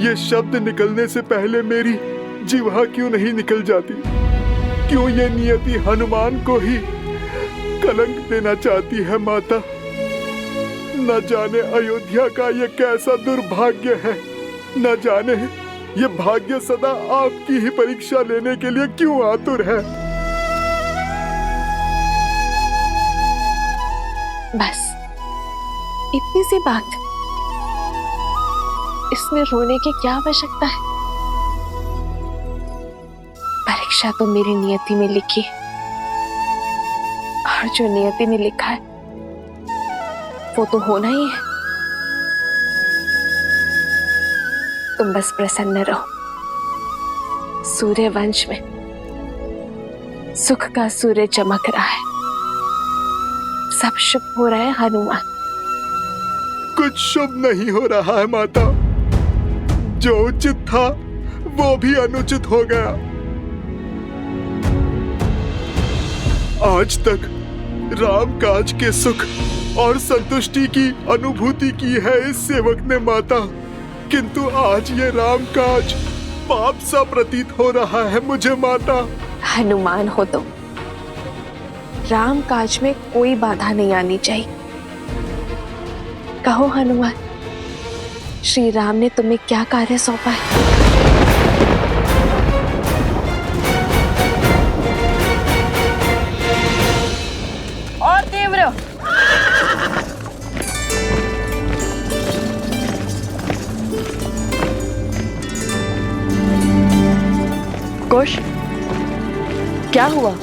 ये शब्द निकलने से पहले मेरी जिह्वा क्यों नहीं निकल जाती? क्यों ये नियति हनुमान को ही कलंक देना चाहती है माता? न जाने अयोध्या का ये कैसा दुर्भाग्य है, न जाने ये भाग्य सदा आपकी ही परीक्षा लेने के लिए क्यों आतुर है। बस इतनी सी बात, इसमें रोने की क्या आवश्यकता है? परीक्षा तो मेरी नियति में लिखी है, और जो नियति में लिखा है वो तो होना ही है। तुम बस प्रसन्न रहो। सूर्य वंश में सुख का सूर्य चमक रहा है, सब शुभ हो रहा है हनुमान। कुछ शुभ नहीं हो रहा है माता। जो उचित था वो भी अनुचित हो गया। आज तक राम काज के सुख और संतुष्टि की अनुभूति की है इस सेवक ने माता, किंतु आज ये राम काज पाप सा प्रतीत हो रहा है मुझे माता। हनुमान हो तो राम काज में कोई बाधा नहीं आनी चाहिए। कहो हनुमान, श्री राम ने तुम्हें क्या कार्य सौंपा है? और तीव्र। कुश, क्या हुआ?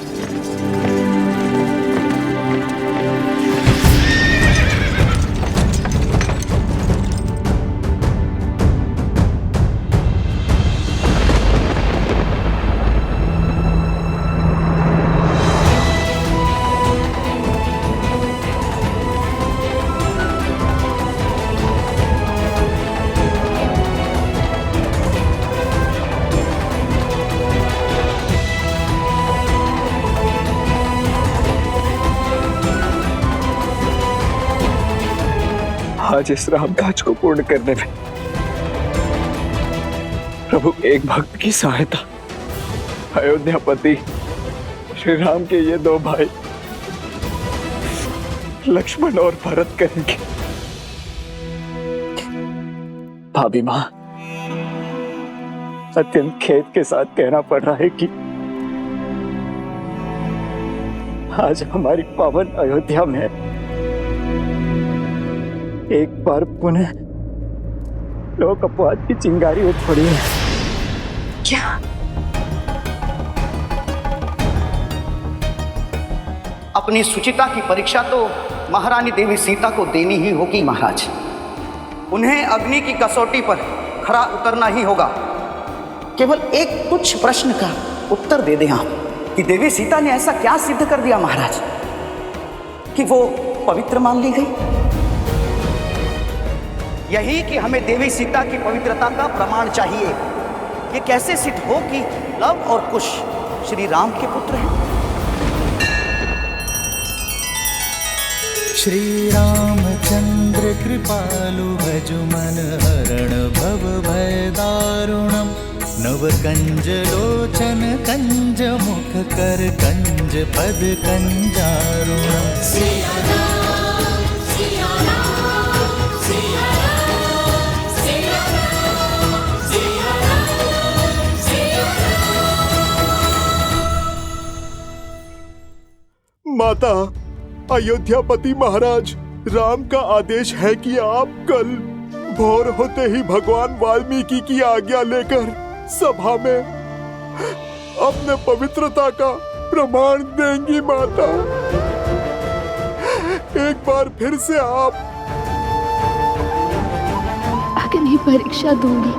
आज इस राम काज को पूर्ण करने में प्रभु एक भक्त की सहायता अयोध्यापति श्री राम के ये दो भाई लक्ष्मण और भरत करेंगे। भाभी मां, अत्यंत खेद के साथ कहना पड़ रहा है कि आज हमारी पावन अयोध्या में एक बार पुनः लोक अपवाद की चिंगारी उठ पड़ी है। क्या? अपनी सुचिता की परीक्षा तो महारानी देवी सीता को देनी ही होगी महाराज। उन्हें अग्नि की कसौटी पर खरा उतरना ही होगा। केवल एक तुच्छ प्रश्न का उत्तर दे दें आप कि देवी सीता ने ऐसा क्या सिद्ध कर दिया महाराज कि वो पवित्र मान ली गई? यही कि हमें देवी सीता की पवित्रता का प्रमाण चाहिए। ये कैसे सिद्ध हो कि लव और कुश श्री राम के पुत्र हैं? श्री रामचंद्र कृपालु भजु मन हरण भव भय दारुणम नव कंज लोचन कंज मुख कर कंज पद कंजारुणम। माता, अयोध्यापति महाराज, राम का आदेश है कि आप कल भोर होते ही भगवान वाल्मीकि की आज्ञा लेकर सभा में अपने पवित्रता का प्रमाण देंगी माता। एक बार फिर से आप अग्नि परीक्षा दूंगी।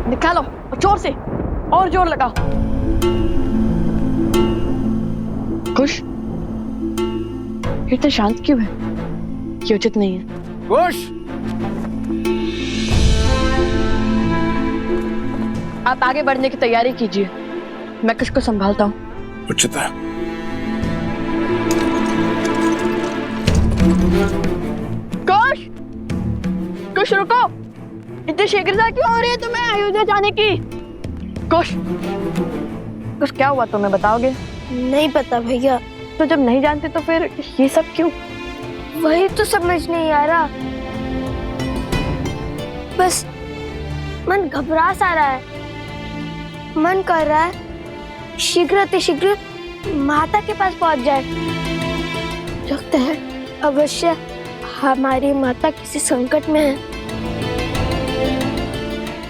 निकालो जोर से, और जोर लगाओ। कुश, इतना शांत क्यों है? ये उचित नहीं है। कुश, आप आगे बढ़ने की तैयारी कीजिए, मैं कुछ को संभालता हूँ। उचित है। कुश, कुश रुको, इतनी शीघ्रता क्यों हो रही है तुम्हें अयोध्या जाने की? कुश, कुछ क्या हुआ तुम्हें बताओगे? नहीं पता भैया। तो जब नहीं जानते तो फिर ये सब क्यों? वही तो समझ नहीं आ रहा, बस मन घबरा सा रहा है। मन कर रहा है शीघ्र माता के पास पहुंच जाए। लगता है अवश्य हमारी माता किसी संकट में है।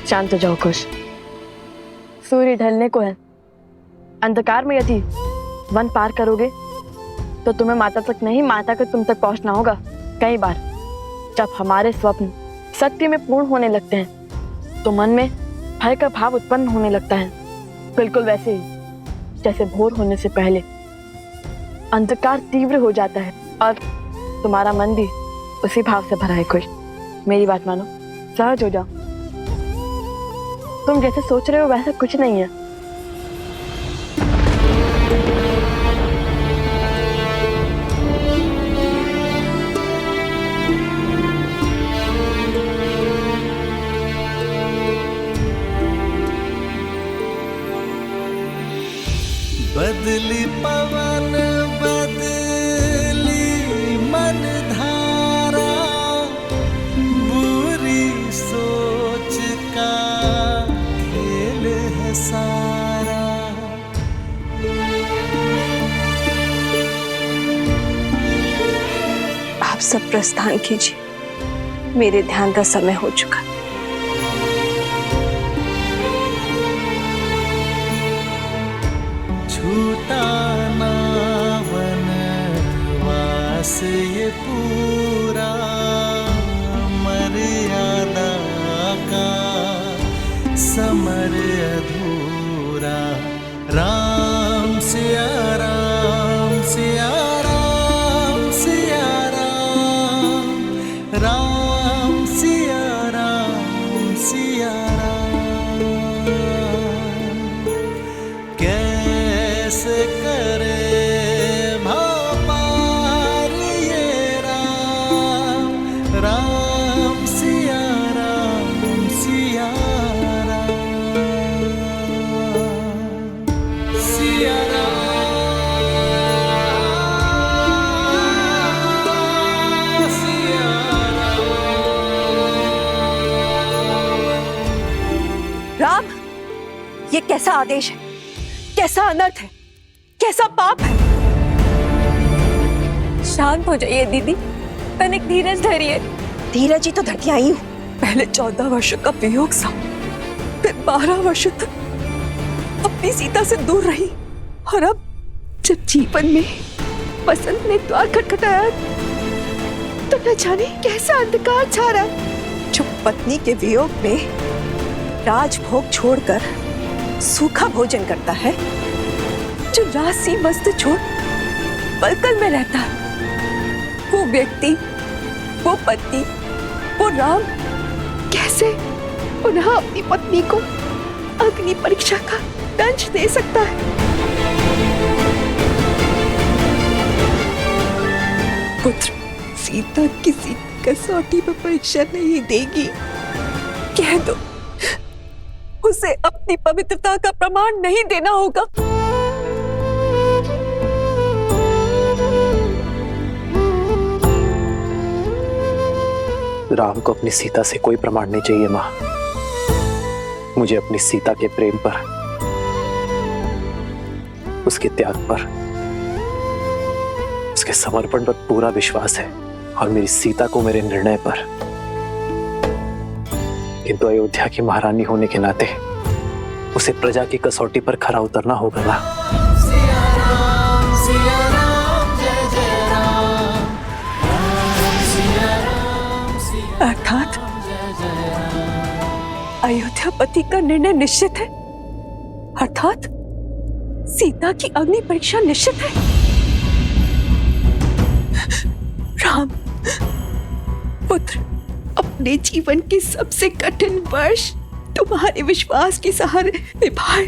शांत हो जाओ कुश, सूर्य ढलने को है। अंधकार में यदि वन पार करोगे तो तुम्हें माता तक नहीं, माता को तुम तक पहुंचना होगा। कई बार जब हमारे स्वप्न सत्य में पूर्ण होने लगते हैं तो मन में भय का भाव उत्पन्न होने लगता है, बिल्कुल वैसे ही जैसे भोर होने से पहले अंधकार तीव्र हो जाता है और तुम्हारा मन भी उसी भाव से भरा है। खुश, मेरी बात मानो, सहज हो जाओ। तुम जैसे सोच रहे हो वैसा कुछ नहीं है। बदली पवन बदली मन धारा, बुरी सोच का खेल है सारा। आप सब प्रस्थान कीजिए, मेरे ध्यान का समय हो चुका। छूटा ना वनवास ये पूरा, मर्यादा का समर अधूरा। राम सिया राम सिया राम सिया राम, राम सिया राम सिया राम। कैसे करे भापार ये राम, राम सिया राम सिया राम, सिया राम सिया राम, ये कैसा आदेश है, कैसा अनर्थ है, कैसा पाप है। शांत हो जाइए दीदी, तनिक धीरज धरिए। धीरज ही तो धरती आई हूँ। पहले 14 वर्षों का वियोग सा, फिर 12 वर्षों तक अपनी सीता से दूर रही, और अब जब जीवन में बसंत ने द्वार खटखटाया तो न जाने कैसा अंधकार छा रहा। जो पत्नी के वियोग में राजभोग छोड़कर सूखा भोजन करता है, जो राशि वस्त्र छोड़ पलकल में रहता है, वो व्यक्ति, वो पति, वो राम कैसे पुनः अपनी पत्नी को अग्नि परीक्षा का दंश दे सकता है? पुत्र, सीता किसी कसौटी पर परीक्षा नहीं देगी। कह दो, उसे अपनी पवित्रता का प्रमाण नहीं देना होगा। राम को अपनी सीता से कोई प्रमाण नहीं चाहिए माँ। मुझे अपनी सीता के प्रेम पर, उसके त्याग पर, उसके समर्पण पर पूरा विश्वास है, और मेरी सीता को मेरे निर्णय पर। किंतु अयोध्या की महारानी होने के नाते उसे प्रजा की कसौटी पर खरा उतरना होगा ना। अर्थात अयोध्यापति का निर्णय निश्चित है, अर्थात सीता की अग्नि परीक्षा निश्चित है। राम पुत्र अपने जीवन के सबसे कठिन वर्ष तुम्हारे विश्वास के सहारे निभाए,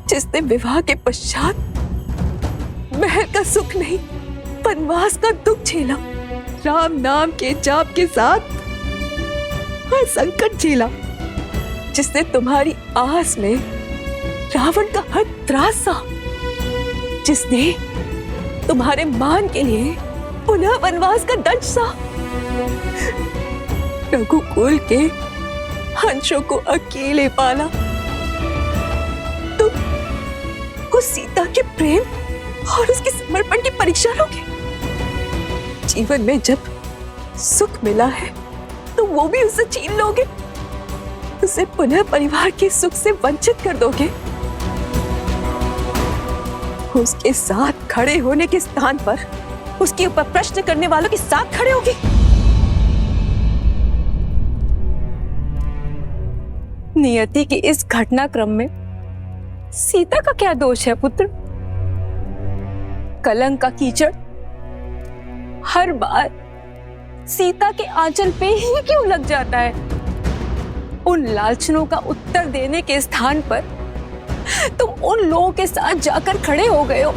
जिसने विवाह के पश्चात महल का सुख नहीं वनवास का दुख झेला, राम नाम के जाप के साथ हर संकट झेला, जिसने तुम्हारी आस में रावण का हर त्रास सहा, जिसने तुम्हारे मान के लिए पुनः वनवास का दंड सहा, रघुकुल के हंसों को अकेले पाला, तुम उस सीता के प्रेम और उसके समर्पण की परीक्षा लोगे। जीवन में जब सुख मिला है तो वो भी उसे छीन लोगे, उसे पुनः परिवार के सुख से वंचित कर दोगे, उसके साथ खड़े होने के स्थान पर उसके ऊपर प्रश्न करने वालों के साथ खड़े होगे। नियति के इस घटनाक्रम में सीता का क्या दोष है पुत्र? कलंक का कीचड़ हर बार सीता के आंचल पे ही क्यों लग जाता है? उन लालचनों का उत्तर देने के स्थान पर तुम उन लोगों के साथ जाकर खड़े हो गए हो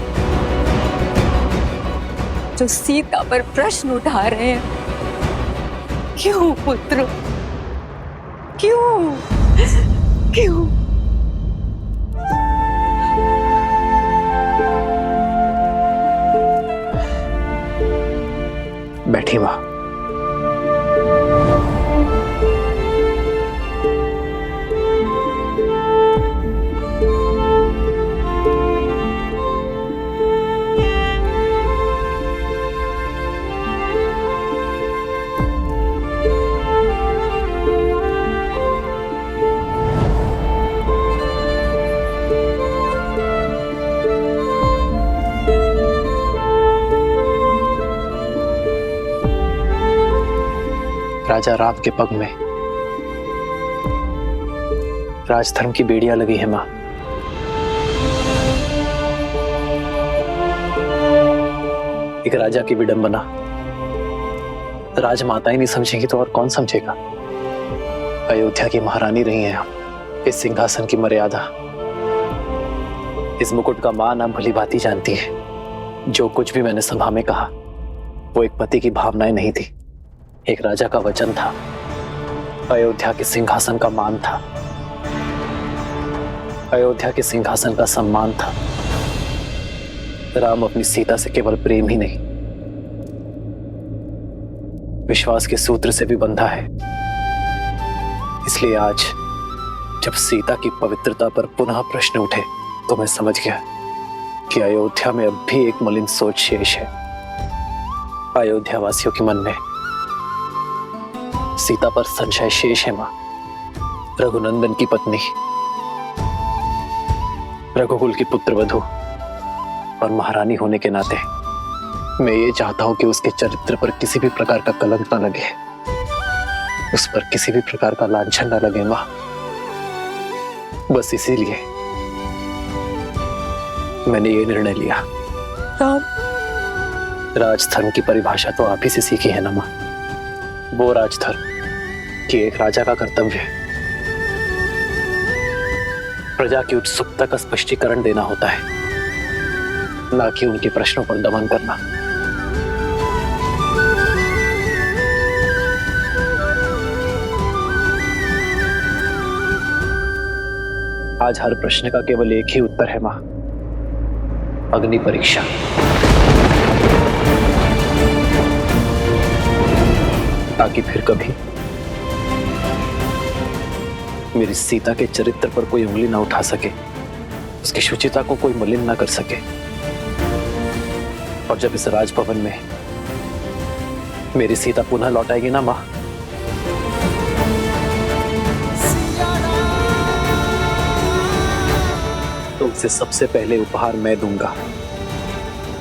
जो सीता पर प्रश्न उठा रहे हैं। क्यों पुत्र, क्यों क्यों? बैठी मां। राजा राम के पग में राजधर्म की बेड़ियां लगी है मां। एक राजा की विडंबना राजमाता ही नहीं समझेगी तो और कौन समझेगा? अयोध्या की महारानी रही हैं हम। इस सिंहासन की मर्यादा, इस मुकुट का मान आप भली भांति जानती है। जो कुछ भी मैंने सभा में कहा वो एक पति की भावनाएं नहीं थी, एक राजा का वचन था, अयोध्या के सिंहासन का मान था, अयोध्या के सिंहासन का सम्मान था। राम अपनी सीता से केवल प्रेम ही नहीं, विश्वास के सूत्र से भी बंधा है। इसलिए आज जब सीता की पवित्रता पर पुनः प्रश्न उठे तो मैं समझ गया कि अयोध्या में अब भी एक मलिन सोच शेष है। अयोध्या वासियों के मन में सीता पर संशय शेष है मां। रघुनंदन की पत्नी, रघुकुल की पुत्रवधू और महारानी होने के नाते मैं ये चाहता हूं कि उसके चरित्र पर किसी भी प्रकार का कलंक न लगे, उस पर किसी भी प्रकार का लांछन न लगे मां। बस इसीलिए मैंने ये निर्णय लिया। राम, राजधर्म की परिभाषा तो आप ही से सीखी है ना मां। वो राजधर्म कि एक राजा का कर्तव्य है प्रजा की उत्सुकता का स्पष्टीकरण देना होता है, ना कि उनके प्रश्नों पर दमन करना। आज हर प्रश्न का केवल एक ही उत्तर है मां, अग्नि परीक्षा। ताकि फिर कभी मेरी सीता के चरित्र पर कोई उंगली ना उठा सके, उसकी शुचिता को कोई मलिन ना कर सके। और जब इस राजभवन में मेरी सीता पुनः लौट आएगी ना मां, तो उसे सबसे पहले उपहार मैं दूंगा।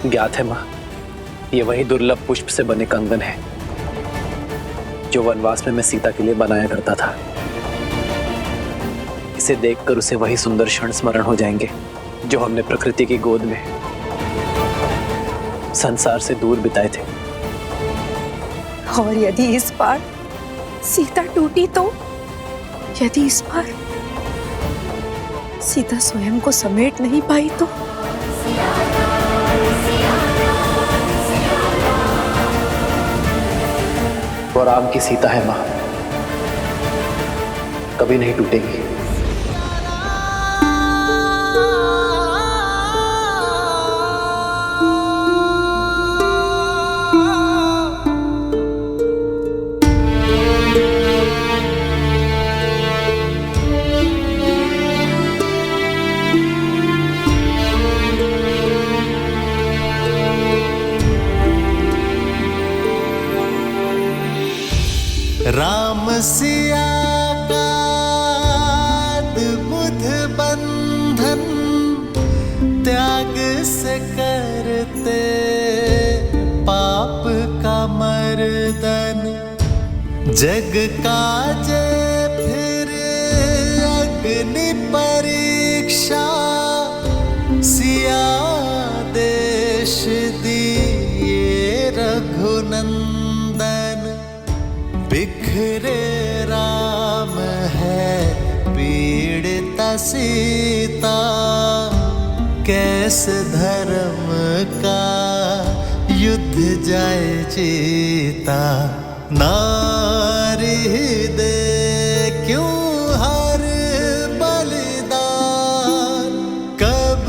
ज्ञात है मां, ये वही दुर्लभ पुष्प से बने कंगन है जो वनवास में मैं सीता के लिए बनाया करता था। इसे देखकर उसे वही सुंदर क्षण स्मरण हो जाएंगे जो हमने प्रकृति की गोद में संसार से दूर बिताए थे। और यदि इस बार सीता टूटी तो यदि इस बार सीता स्वयं को समेट नहीं पाई तो वो राम की सीता है मां, कभी नहीं टूटेगी। राम सिया का अद्भुत बंधन त्याग से करते पाप का मर्दन, जग का जय फिर अग्नि परीक्षा, सिया देश दिए रघुनंदन, बिखरे राम है पीड़िता सीता, कैसे धर्म का युद्ध जाए जीता, नारी दे क्यों हर बलिदान, कब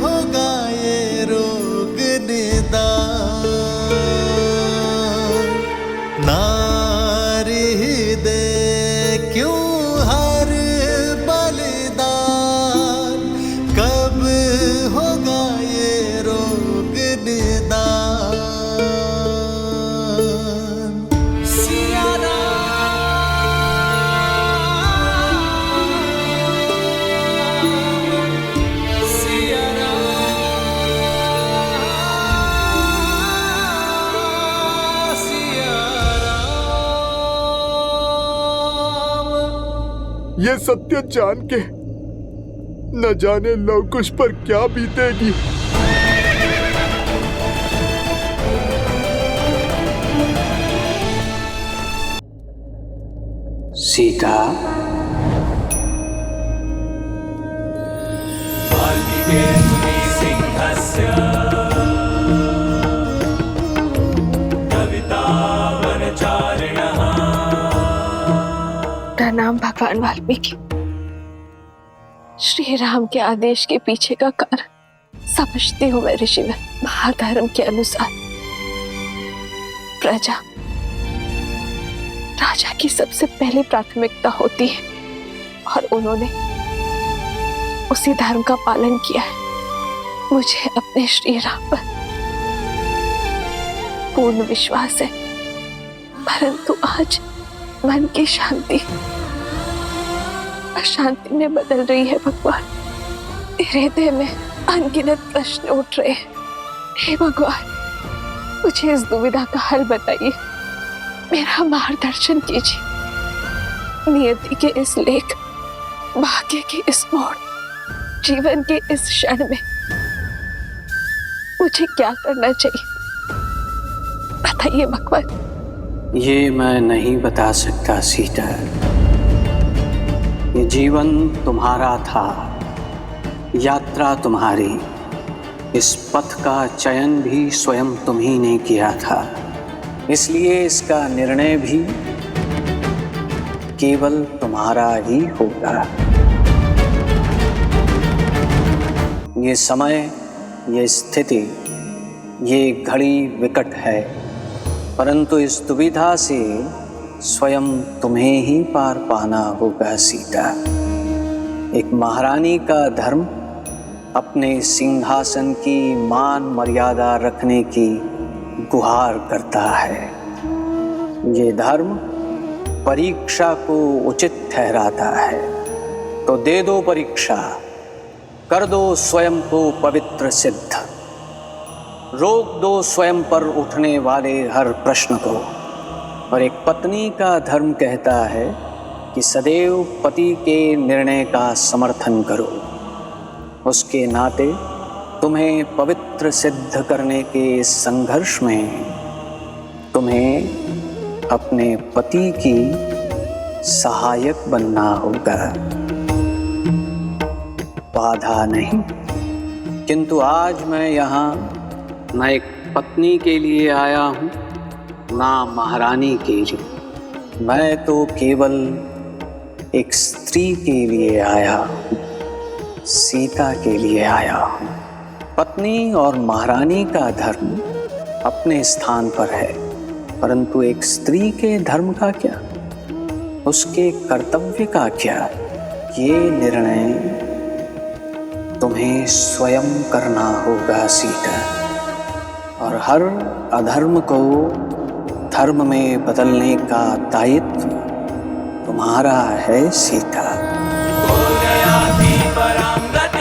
होगा ये रोग निदान, नारी दे क्यों हर बलिदान, कब होगा ये रोग निदान। सिया राम, सिया राम, सिया राम। ये सत्य जान के न जाने लवकुश पर क्या बीतेगी। सीता, प्रणाम भगवान वाल्मीकि। श्री राम के आदेश के पीछे का कारण समझती हूँ मैं ऋषिवर। महाधर्म के अनुसार प्रजा राजा की सबसे पहली प्राथमिकता होती है और उन्होंने उसी धर्म का पालन किया है। मुझे अपने श्री राम पर पूर्ण विश्वास है, परंतु आज मन की शांति अशांति में बदल रही है। भगवान, मेरे हृदय में अनगिनत प्रश्न उठ रहे हैं। हे भगवान, मुझे इस दुविधा का हल बताइए, मेरा मार्गदर्शन कीजिए। नियति के इस लेख, भाग्य के इस मोड़, जीवन के इस क्षण में मुझे क्या करना चाहिए, बताइए भगवान। ये मैं नहीं बता सकता सीता। ये जीवन तुम्हारा था, यात्रा तुम्हारी, इस पथ का चयन भी स्वयं तुम्ही ने किया था, इसलिए इसका निर्णय भी केवल तुम्हारा ही होगा। ये समय, ये स्थिति, ये घड़ी विकट है, परंतु इस दुविधा से स्वयं तुम्हें ही पार पाना होगा सीता। एक महारानी का धर्म अपने सिंहासन की मान मर्यादा रखने की गुहार करता है। ये धर्म परीक्षा को उचित ठहराता है, तो दे दो परीक्षा, कर दो स्वयं को पवित्र सिद्ध, रोक दो स्वयं पर उठने वाले हर प्रश्न को। और एक पत्नी का धर्म कहता है कि सदैव पति के निर्णय का समर्थन करो। उसके नाते तुम्हें पवित्र सिद्ध करने के इस संघर्ष में तुम्हें अपने पति की सहायक बनना होगा, बाधा नहीं। किंतु आज मैं यहाँ न एक पत्नी के लिए आया हूँ, ना महारानी के लिए। मैं तो केवल एक स्त्री के लिए आया हूँ, सीता के लिए आया हूँ। पत्नी और महारानी का धर्म अपने स्थान पर है, परंतु एक स्त्री के धर्म का क्या, उसके कर्तव्य का क्या, ये निर्णय तुम्हें स्वयं करना होगा सीता। और हर अधर्म को धर्म में बदलने का दायित्व तुम्हारा है सीता। हो गया दीपरांगत